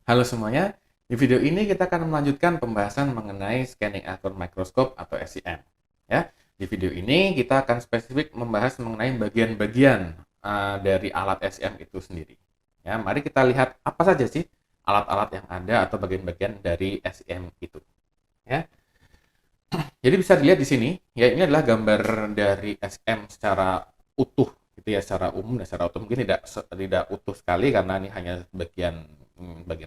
Halo semuanya, di video ini kita akan melanjutkan pembahasan mengenai Scanning Electron Microscope atau SEM. Ya, di video ini kita akan spesifik membahas mengenai bagian-bagian dari alat SEM itu sendiri. Ya, mari kita lihat apa saja sih alat-alat yang ada atau bagian-bagian dari SEM itu. Ya, jadi bisa dilihat di sini, ya ini adalah gambar dari SEM secara utuh, gitu ya, secara umum dan secara utuh mungkin tidak utuh sekali karena ini hanya bagian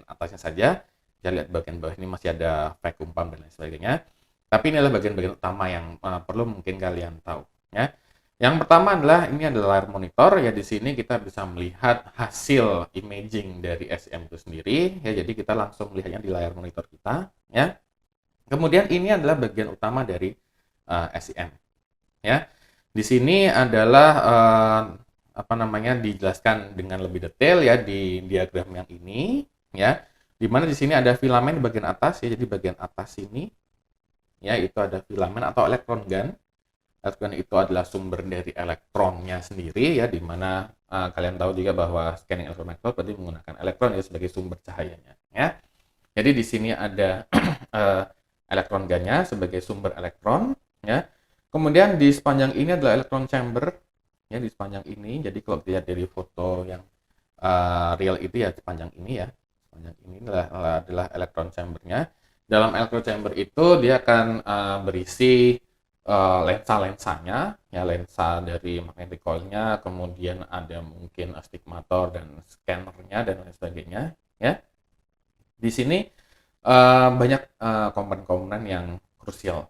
atasnya saja. Kita lihat bagian bawah ini masih ada vacuum pump dan lain sebagainya. Tapi ini adalah bagian-bagian utama yang perlu mungkin kalian tahu, ya. Yang pertama adalah ini adalah layar monitor, ya di sini kita bisa melihat hasil imaging dari SEM itu sendiri, ya jadi kita langsung melihatnya di layar monitor kita, ya. Kemudian ini adalah bagian utama dari SEM. Ya, di sini adalah apa namanya dijelaskan dengan lebih detail ya di diagram yang ini, ya. Di mana di sini ada filamen di bagian atas ya, jadi bagian atas ini, ya itu ada filamen atau elektron gun. Elektron itu adalah sumber dari elektronnya sendiri ya, di mana kalian tahu juga bahwa scanning electron microscope berarti menggunakan elektron ya sebagai sumber cahayanya, ya. Jadi di sini ada elektron gunnya sebagai sumber elektron, ya. Kemudian di sepanjang ini adalah elektron chamber, ya di sepanjang ini. Jadi kalau dilihat dari foto yang real itu ya sepanjang ini ya, sepanjang ini adalah elektron chambernya. Dalam elektron chamber itu dia akan berisi lensa-lensanya, ya lensa dari magnetic coilnya, kemudian ada mungkin stigmator dan scannernya dan lain sebagainya, ya. Di sini banyak komponen-komponen yang krusial.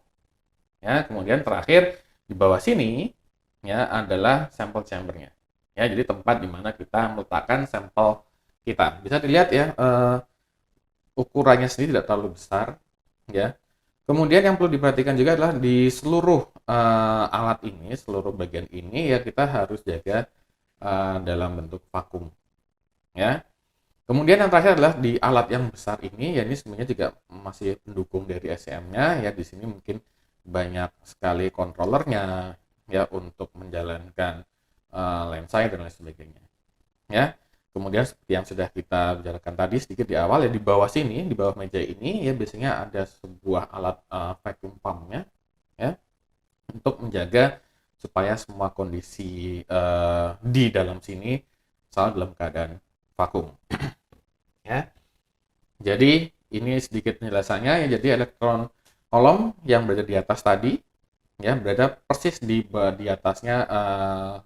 Ya, kemudian terakhir di bawah sini ya adalah sampel chambernya. Ya, jadi tempat di mana kita meletakkan sampel kita. Bisa dilihat ya ukurannya sendiri tidak terlalu besar ya. Kemudian yang perlu diperhatikan juga adalah di seluruh alat ini, seluruh bagian ini ya kita harus jaga dalam bentuk vakum ya. Kemudian yang terakhir adalah di alat yang besar ini, ya ini sebenarnya juga masih pendukung dari SCM-nya, ya di sini mungkin banyak sekali kontrolernya, ya untuk menjalankan lensa dan lain sebagainya. Ya, kemudian seperti yang sudah kita bicarakan tadi sedikit di awal, ya di bawah sini, di bawah meja ini, ya biasanya ada sebuah alat vacuum pump-nya, ya untuk menjaga supaya semua kondisi di dalam sini selalu dalam keadaan vakum. Ya. Jadi ini sedikit penjelasannya ya. Jadi elektron kolom yang berada di atas tadi ya berada persis di atasnya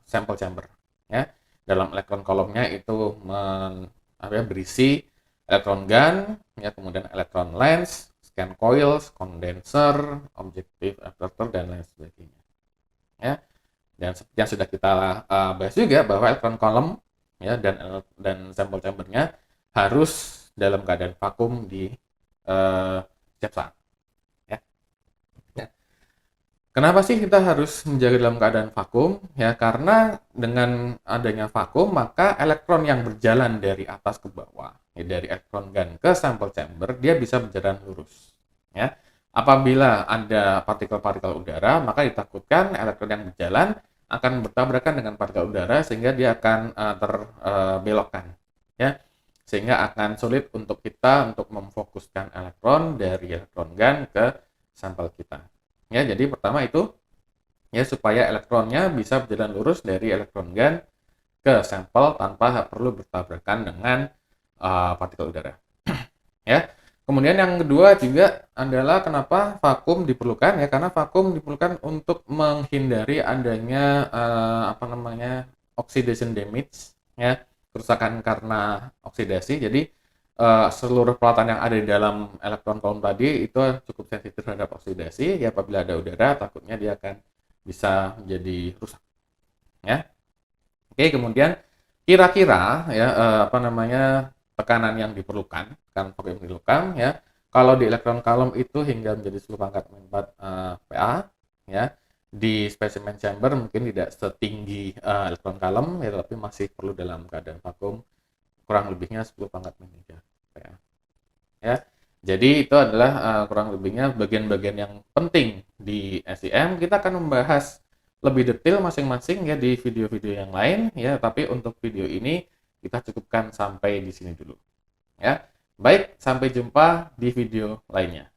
sampel chamber ya. Dalam elektron kolomnya itu berisi elektron gun ya, kemudian elektron lens, scan coils, condenser, objective adapter dan lain sebagainya. Ya. Dan seperti yang sudah kita bahas juga bahwa elektron kolom ya dan sampel chambernya harus dalam keadaan vakum di setiap saat. Ya. Ya. Kenapa sih kita harus menjaga dalam keadaan vakum? Ya karena dengan adanya vakum maka elektron yang berjalan dari atas ke bawah, ya, dari elektron gun ke sampel chamber dia bisa berjalan lurus. Ya. Apabila ada partikel-partikel udara, maka ditakutkan elektron yang berjalan akan bertabrakan dengan partikel udara sehingga dia akan terbelokkan. Ya sehingga akan sulit untuk kita untuk memfokuskan elektron dari elektron gun ke sampel kita. Ya, jadi pertama itu ya supaya elektronnya bisa berjalan lurus dari elektron gun ke sampel tanpa perlu bertabrakan dengan partikel udara. Ya. Kemudian yang kedua juga adalah kenapa vakum diperlukan ya karena vakum diperlukan untuk menghindari adanya oxidation damage ya kerusakan karena oksidasi. Jadi seluruh peralatan yang ada di dalam elektron kolom tadi itu cukup sensitif terhadap oksidasi. Ya apabila ada udara, takutnya dia akan bisa menjadi rusak. Ya. Oke, kemudian kira-kira ya tekanan yang diperlukan, tekanan vakum yang diperlukan ya. Kalau di elektron kolom itu hingga menjadi 10 pangkat 4 PA ya di specimen chamber mungkin tidak setinggi elektron kalem ya, tapi masih perlu dalam keadaan vakum kurang lebihnya 10 pangkat min 3 PA. Ya. Jadi itu adalah kurang lebihnya bagian-bagian yang penting di SEM. Kita akan membahas lebih detail masing-masing ya di video-video yang lain ya, tapi untuk video ini kita cukupkan sampai di sini dulu. Ya. Baik, sampai jumpa di video lainnya.